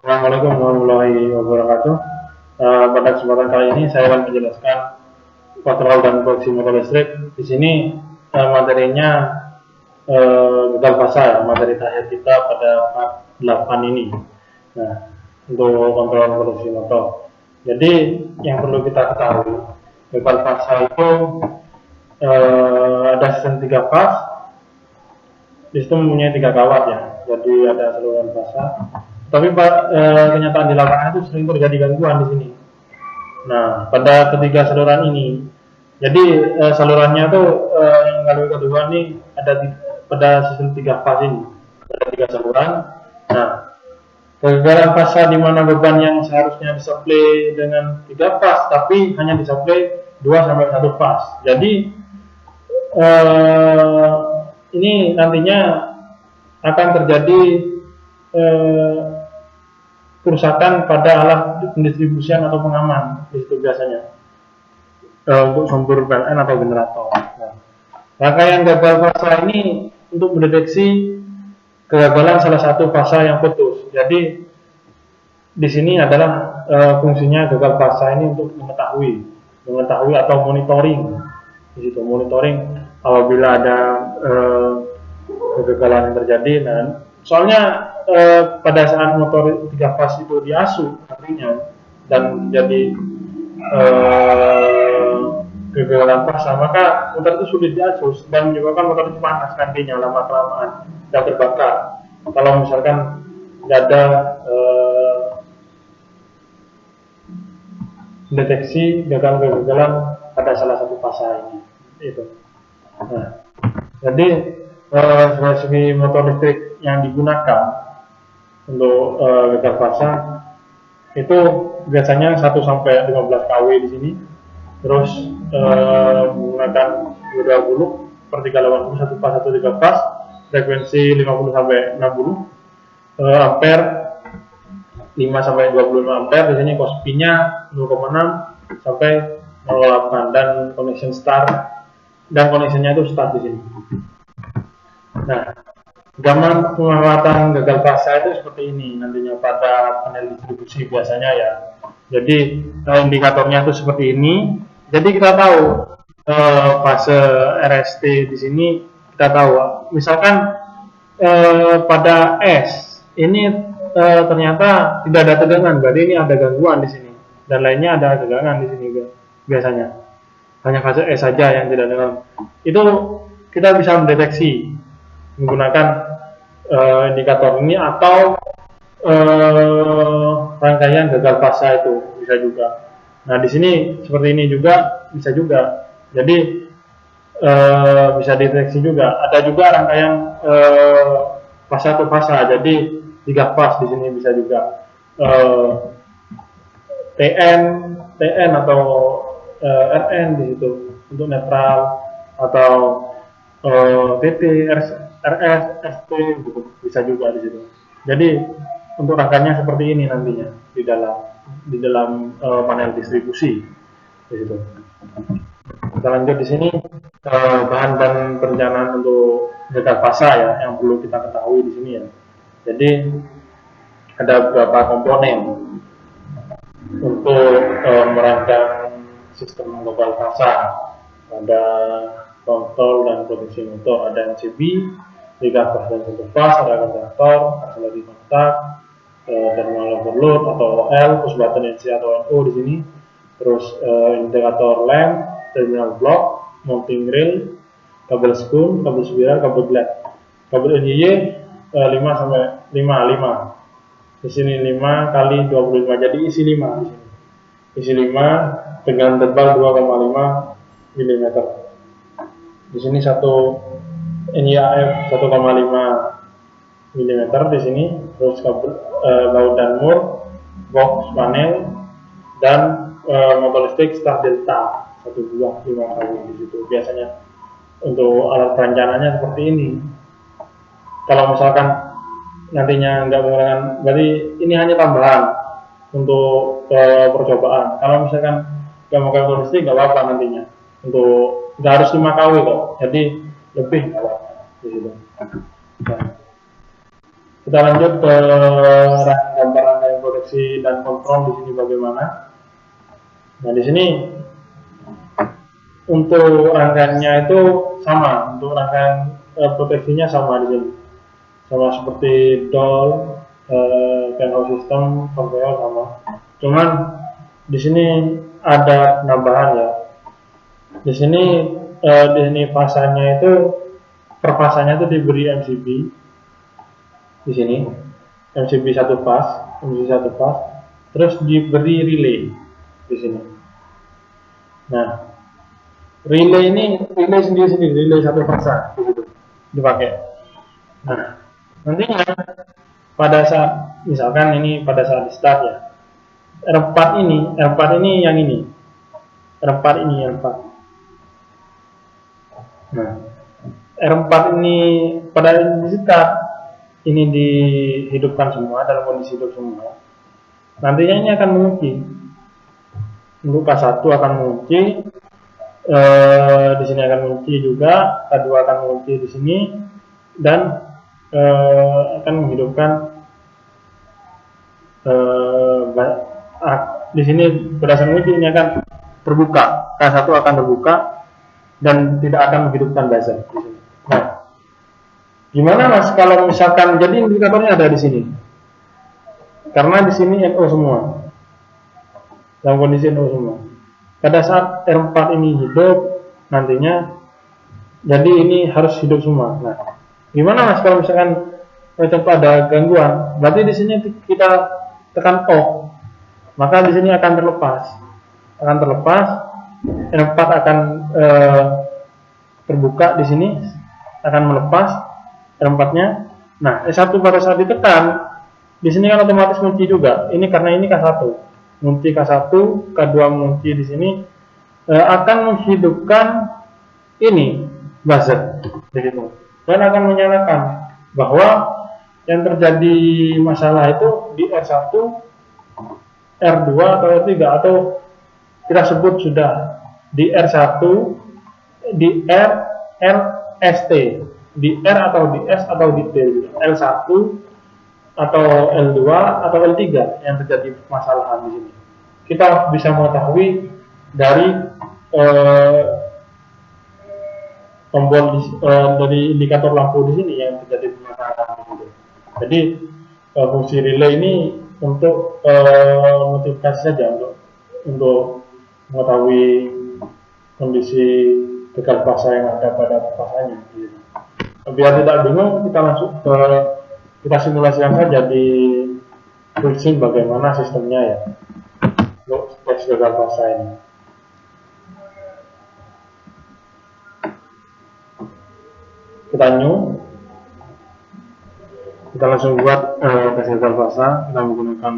Assalamualaikum warahmatullahi wabarakatuh. Pada kesempatan kali ini saya akan menjelaskan kontrol dan produksi motor listrik. Di sini materinya gagal fasa ya, materi terakhir kita pada part 8 ini. Nah, untuk kontrol produksi motor. Jadi yang perlu kita ketahui, gagal fasa itu ada sistem 3 fas. Di situ mempunyai 3 kawat ya. Jadi ada saluran fasa. Tapi kenyataan di lapangan itu sering terjadi gangguan di sini. Nah, pada ketiga saluran ini, jadi salurannya tuh yang kali kedua ini ada pada sistem 3 fas ini, ada 3 saluran. Nah, kegagalan fasa di mana beban yang seharusnya disuplai dengan 3 fas, tapi hanya disuplai 2 sampai 1 fas. Jadi ini nantinya akan terjadi kerusakan pada alat pendistribusian atau pengaman di situ biasanya untuk sumber PLN atau generator. Nah, rangkaian gagal fasa ini untuk mendeteksi kegagalan salah satu fasa yang putus. Jadi di sini adalah fungsinya gagal fasa ini untuk mengetahui atau monitoring. Di situ monitoring apabila ada kegagalan yang terjadi. Nah, soalnya pada saat motor 3 fas itu diasuh artinya dan jadi kegagalan fasa, maka motor itu sulit diasuh dan menyebabkan motor itu panas nantinya lama kelamaan dan terbakar. Kalau misalkan tidak ada deteksi kegagalan pada salah satu fasa ini itu. Nah, jadi segi motor listrik yang digunakan untuk gagal fasa itu biasanya 1 sampai 15 kW di sini, terus menggunakan 20 per 380 1 fas 1 3 fas, frekuensi 50 sampai 60 ampere, 5 sampai 25 ampere. Di sini cosp-nya 0,6 sampai 0,8 dan connection start dan connectionnya itu start di sini. Nah, gambar pengamatan gagal fasa itu seperti ini nantinya pada panel distribusi biasanya ya. Jadi indikatornya itu seperti ini. Jadi kita tahu fase RST di sini kita tahu. Misalkan pada S ini ternyata tidak ada tegangan, berarti ini ada gangguan di sini. Dan lainnya ada tegangan di sini biasanya. Hanya fase S saja yang tidak ada. Itu kita bisa mendeteksi menggunakan indikator ini atau rangkaian gagal fasa itu bisa juga. Nah, di sini seperti ini juga bisa juga. Jadi bisa deteksi juga. Ada juga rangkaian fasa ke fasa. Jadi 3 fas di sini bisa juga. TN atau RN di situ untuk netral atau TT, RS, ST gitu. Bisa juga di situ. Jadi untuk rangkaiannya seperti ini nantinya di dalam panel distribusi di situ. Kita lanjut di sini bahan dan perencanaan untuk gagal fasa ya yang perlu kita ketahui di sini ya. Jadi ada beberapa komponen untuk merancang sistem gagal fasa. Ada kontrol dan produksi motor, ada MCB, 3 fas dan 1 fas, ada kontaktor, akselerasi kontak, terminal overload atau OL, push button NC atau NO di sini, terus indikator lamp, terminal block, mounting rail, kabel skun, kabel spiral, kabel glad, kabel NY 5 sampai 5. Di sini 5 kali 25, jadi isi 5 di sini. Isi 5 dengan tebal 2,5 mm. Di sini satu NIAF 1,5 mm di sini, terus kabel baut dan mur, box panel dan motor listrik start delta 1 buah 5 kali di situ. Biasanya untuk alat perencananya seperti ini. Kalau misalkan nantinya nggak menggunakan, berarti ini hanya tambahan untuk percobaan. Kalau misalkan nggak menggunakan motor listrik nggak apa-apa nantinya. Untuk nggak harus 5 kW kok, jadi lebih nggak apa-apa di situ. Nah, kita lanjut ke gambar rangkaian proteksi dan kontrol di sini bagaimana. Nah, di sini untuk rangkaiannya itu sama, untuk rangkaian proteksinya sama di sini, sama seperti DOL, penthouse system, conveyor sama. Cuman di sini ada penambahan ya. Di sini fasanya itu per fasanya itu diberi MCB di sini, MCB satu pas, terus diberi relay di sini. Nah, relay sendiri, relay satu fasa di situ dipakai. Nah, nantinya pada saat misalkan ini pada saat di start ya, R4 ini yang ini, R4 ini R4. Nah, R4 ini pada di start ini dihidupkan semua dalam kondisi hidup semua. Nantinya ini akan mengunci. Untuk K1 akan mengunci, di sini akan mengunci juga, K2 akan mengunci di sini dan akan menghidupkan di sini berdasarkan mengunci ini akan terbuka. K1 akan terbuka dan tidak akan menghidupkan buzzer di sini. Nah, gimana Mas kalau misalkan jadi indikatornya ada di sini? Karena di sini NO semua. Dalam kondisi NO semua. Pada saat R4 ini hidup nantinya jadi ini harus hidup semua. Nah, gimana Mas kalau misalkan contoh ada gangguan? Berarti di sini kita tekan off. Maka di sini akan terlepas. R4 akan terbuka di sini akan melepas R4-nya. Nah, S1 pada saat ditekan, di sini kan otomatis mengunci juga. Ini karena ini K1. Mengunci K1, K2 mengunci di sini akan menghidupkan ini buzzer begitu. Dan akan menyalakan bahwa yang terjadi masalah itu di R1, R2 atau R3 atau kita sebut sudah di R1, di R, RST, di R atau di S atau di T, L1 atau L2 atau L3 yang terjadi permasalahan di sini. Kita bisa mengetahui dari tombol dari indikator lampu di sini yang terjadi permasalahan. Jadi fungsi relay ini untuk notifikasi saja untuk mengetahui kondisi gagal fasa yang ada pada fasanya. Biar tidak bingung, kita simulasikan saja di screen bagaimana sistemnya ya untuk tes gagal fasa ini. Kita new, kita langsung buat tes gagal fasa. Kita menggunakan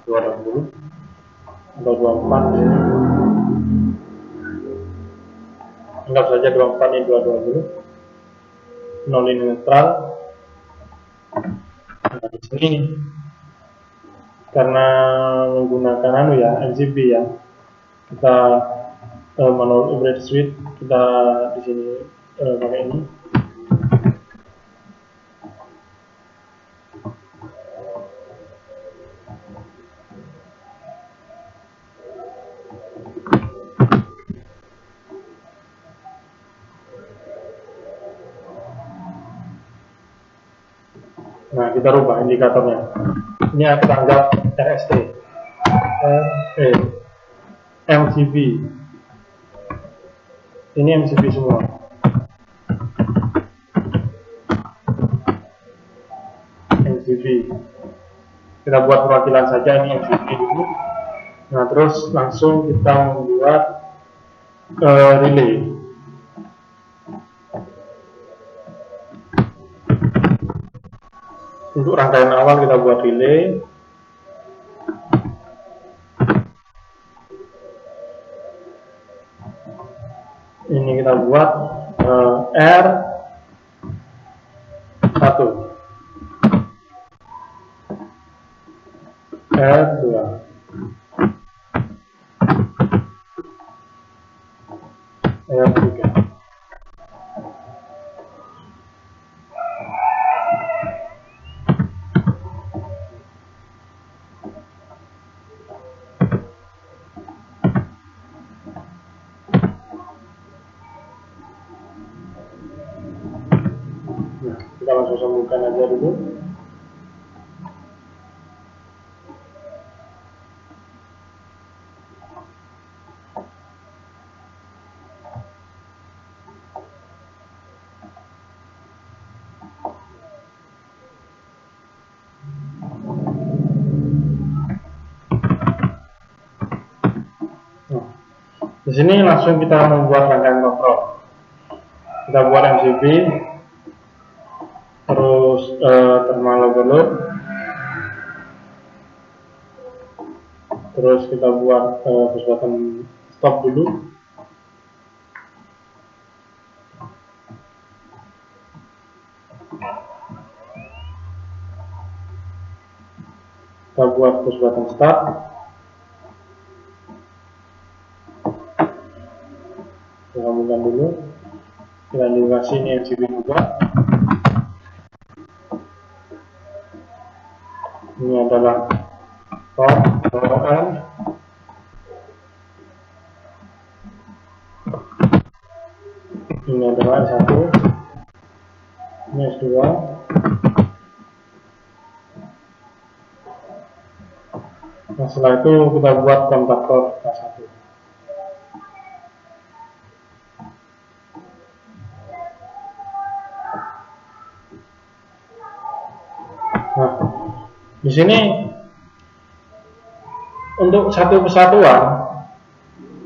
220 atau 24 di sini. Anggap saja 24 ini 220. 0 ini netral. Nah, di sini karena menggunakan MCB ya, kita manual override switch, kita di sini pakai ini. Nah, kita rubah indikatornya. Ini kita anggap RST, MCB. Ini MCB semua. MCB. Kita buat perwakilan saja ini MCB dulu. Nah, terus langsung kita membuat relay. Untuk rangkaian awal kita buat relay. Ini kita buat R1, R2, R3. sambungkan aja dulu. Di sini langsung kita membuat rangkaian kontrol. Kita buat MCB, terus thermal overload, terus kita buat push button stop dulu. Kita buat push button start. Kita sambungkan dulu. Kita dikasih ini MCB juga. Ini adalah top, on. Ini adalah S1. Ini S2. Nah, setelah itu kita buat kontaktor K1. Nah, di sini untuk satu kesatuan,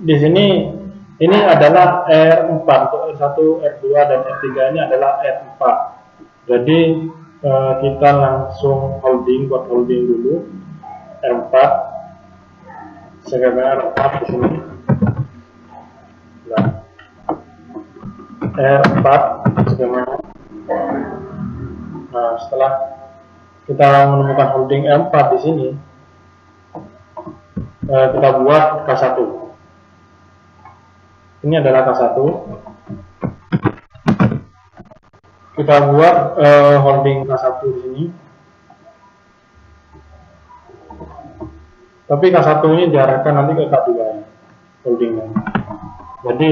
di sini ini adalah R4, untuk R1, R2 dan R3 ini adalah R4. Jadi kita langsung buat holding dulu R4. Segala R4 di sini. Nah, R4 segala. Nah, setelah kita menemukan holding R4 di sini, kita buat K1. Ini adalah K1. Kita buat holding K1 di sini. Tapi K1 ini diarahkan nanti ke K2 ya, holdingnya. Jadi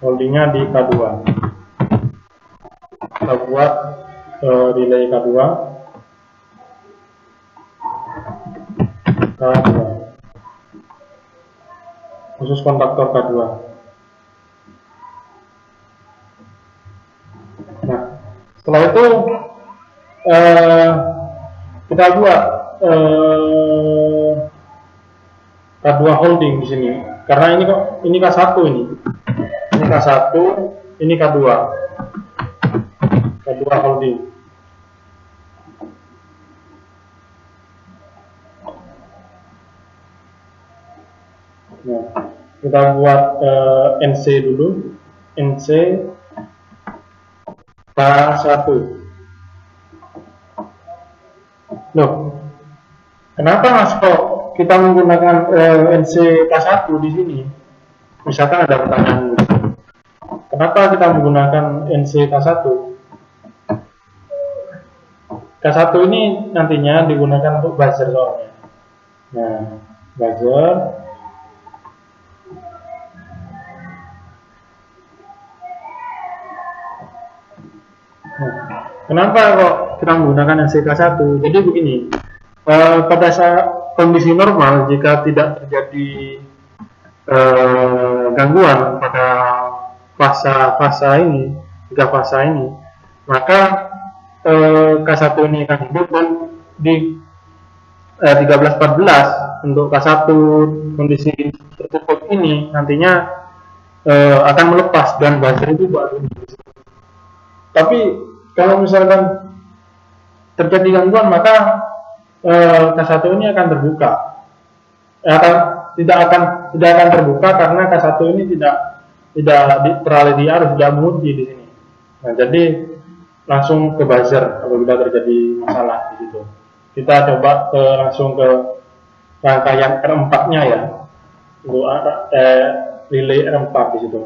holdingnya di K2. Kita buat relay K2. Khusus kontaktor K2. Nah, setelah itu kita buat K2 holding di sini. Karena ini K1 ini. Ini K1, ini K2. K2 holding. Nah, kita buat NC dulu. NC K1. Loh, kenapa Mas kok kita menggunakan NC K1 di sini? Misalkan ada pertanyaan, kenapa kita menggunakan NC K1? K1 ini nantinya digunakan untuk buzzer soalnya. Nah, buzzer. Nah, kenapa kok kita menggunakan NCK1? Jadi begini, pada saat kondisi normal, jika tidak terjadi gangguan pada fasa ini, maka K1 ini akan hidup, dan di 1314 untuk K1 kondisi tertutup ini nantinya akan melepas dan buzzer itu baru. Tapi kalau misalkan terjadi gangguan, maka K1 ini akan terbuka. Tidak akan terbuka karena K1 ini tidak teralih di arus, tidak menguji di sini. Nah, jadi langsung ke buzzer apabila terjadi masalah di situ. Kita coba langsung ke rangkaian R4-nya ya, untuk relay R4 di situ.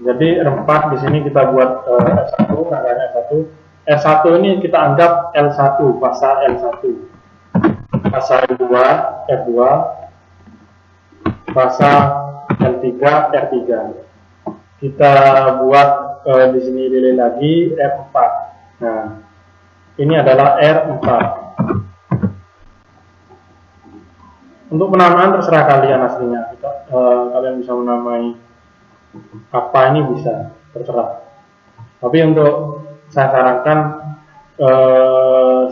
Jadi R4 di sini kita buat S1, rangkaian S1. R1 ini kita anggap L1, fasa L1. Fasa R2, fasa L3, R3. Kita buat di sini relay lagi R4. Nah, ini adalah R4. Untuk penamaan terserah kalian aslinya. Kalian bisa menamai apa ini bisa, terserah. Tapi untuk saya sarankan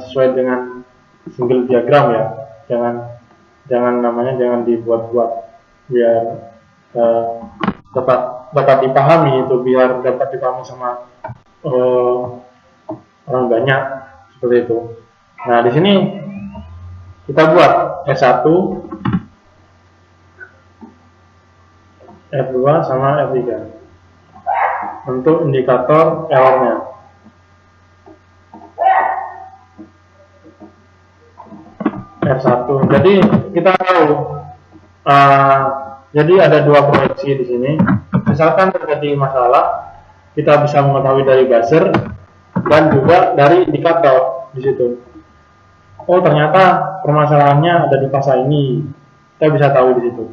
sesuai dengan single diagram ya. Jangan namanya jangan dibuat-buat, biar dapat dipahami, itu biar dapat dipahami sama orang banyak, seperti itu. Nah, di sini kita buat R1, R2 sama R3 untuk indikator errornya. R1. Jadi kita tahu, jadi ada dua proyeksi di sini. Misalkan terjadi masalah, kita bisa mengetahui dari buzzer dan juga dari indikator di situ. Oh, ternyata permasalahannya ada di fasa ini. Kita bisa tahu di situ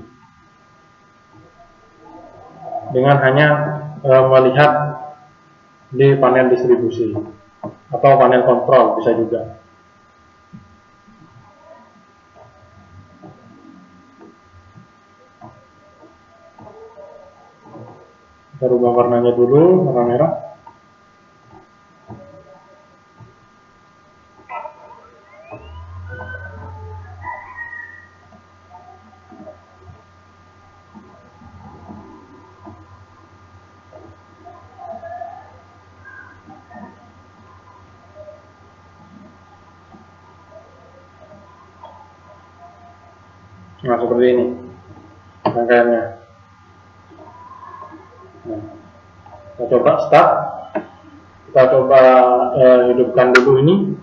dengan hanya melihat di panel distribusi atau panel kontrol, bisa juga. Kita rubah warnanya dulu, warna merah. Nah, seperti ini rangkaiannya. Nah, kita coba start. Kita coba hidupkan dulu ini.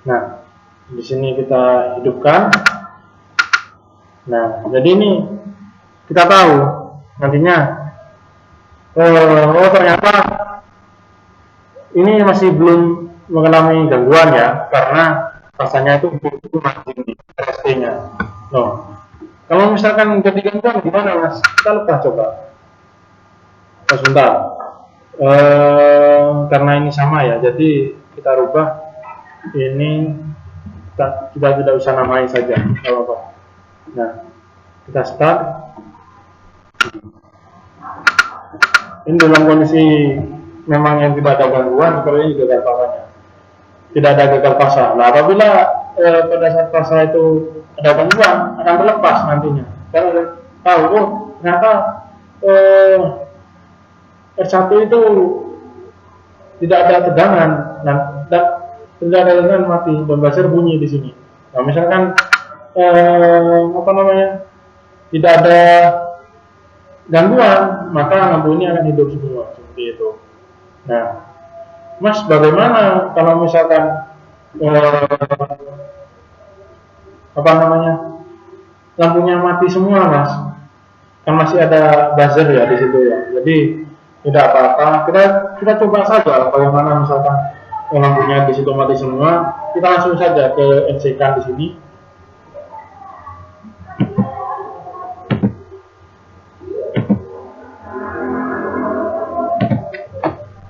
Nah, di sini kita hidupkan. Nah, jadi ini kita tahu nantinya. Oh, ternyata ini masih belum mengalami gangguan ya, karena rasanya itu masih ini RST-nya. No. Kalau misalkan jadi gangguan gimana, Mas? Kita lepas coba. Oh, sebentar. Karena ini sama ya, jadi kita rubah ini, kita tidak usah namai saja, kalau apa. Nah, kita start. Ini dalam kondisi memang yang tidak ada gangguan, seperti ini gagal fasanya. Tidak ada gagal fasa. Nah, apabila pada saat fasa itu ada gangguan, akan terlepas nantinya. Karena tahu, oh ternyata R1 itu tidak ada tegangan, dan tidak ada tegangan, mati, dan buzzer bunyi di sini. Nah, misalkan tidak ada gangguan, maka lampu ini akan hidup semua, seperti itu. Nah, Mas, bagaimana kalau misalkan lampunya mati semua, Mas? Kan masih ada buzzer ya di situ ya. Jadi tidak apa-apa. Kita coba saja bagaimana misalkan lampunya di situ mati semua. Kita langsung saja ke NC-kan di sini.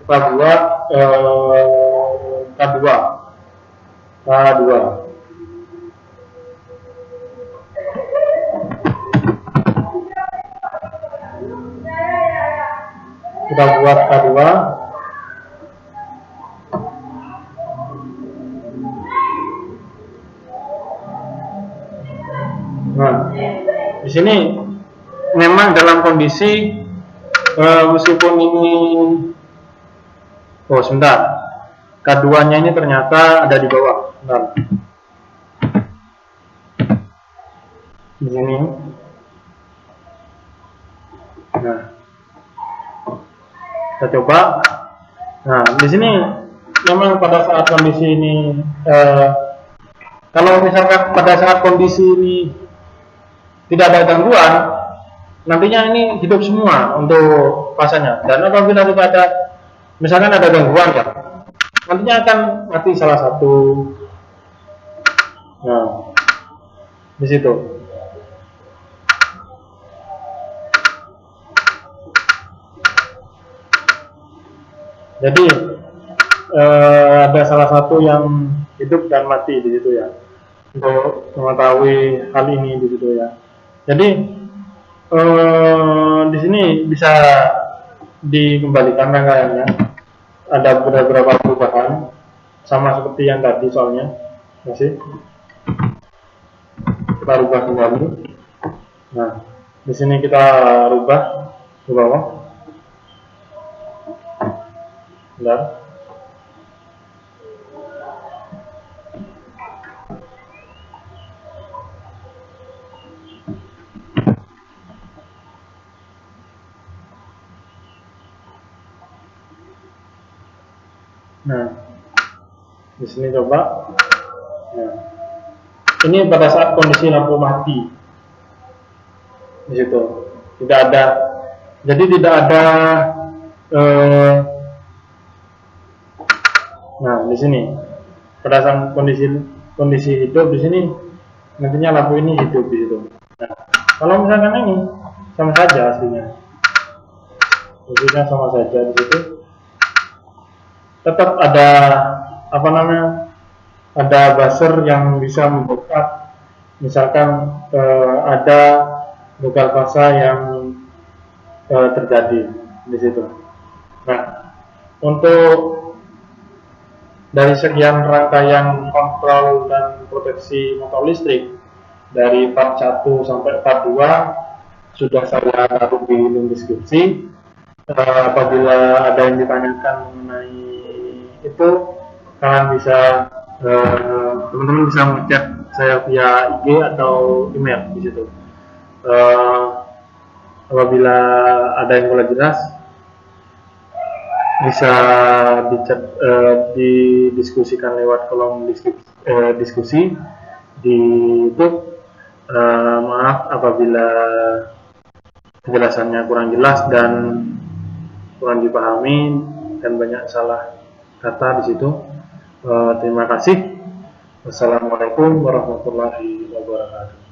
Kita buat K2. Kita buat K2. Nah, di sini memang dalam kondisi meskipun ini, oh sebentar, K2-nya ini ternyata ada di bawah. Bentar. Di sini. Nah, kita coba. Nah, di sini memang pada saat kondisi ini, kalau misalkan pada saat kondisi ini tidak ada gangguan, nantinya ini hidup semua untuk fasanya. Dan apabila tidak ada, misalkan ada gangguan ya, nantinya akan mati salah satu. Nah, di situ. Jadi ada salah satu yang hidup dan mati di situ ya, untuk mengetahui hal ini di situ ya. Jadi di sini bisa dikembalikan rangkaiannya. Ada beberapa perubahan, sama seperti yang tadi soalnya masih kita rubah kembali. Nah, di sini kita rubah ke bawah. Bentar. Nah, di sini coba. Nah, ini pada saat kondisi lampu mati. Di situ tidak ada, jadi tidak ada. Nah, di sini pada saat kondisi hidup di sini, nantinya lampu ini hidup di situ. Nah, kalau misalkan ini sama saja aslinya, fungsinya sama saja di situ. Tetap ada apa namanya? Ada buzzer yang bisa membuka, misalkan ada buka fasa yang terjadi di situ. Nah, untuk dari sekian rangkaian kontrol dan proteksi motor listrik dari part 1 sampai part 2 sudah saya taruh di link deskripsi. Apabila ada yang ditanyakan mengenai itu, kalian bisa teman-teman bisa ngechat saya via IG atau email di situ. Apabila ada yang kurang jelas, bisa didiskusikan lewat kolom diskusi di YouTube. Maaf apabila penjelasannya kurang jelas dan kurang dipahami dan banyak salah kata di situ. Terima kasih. Wassalamualaikum warahmatullahi wabarakatuh.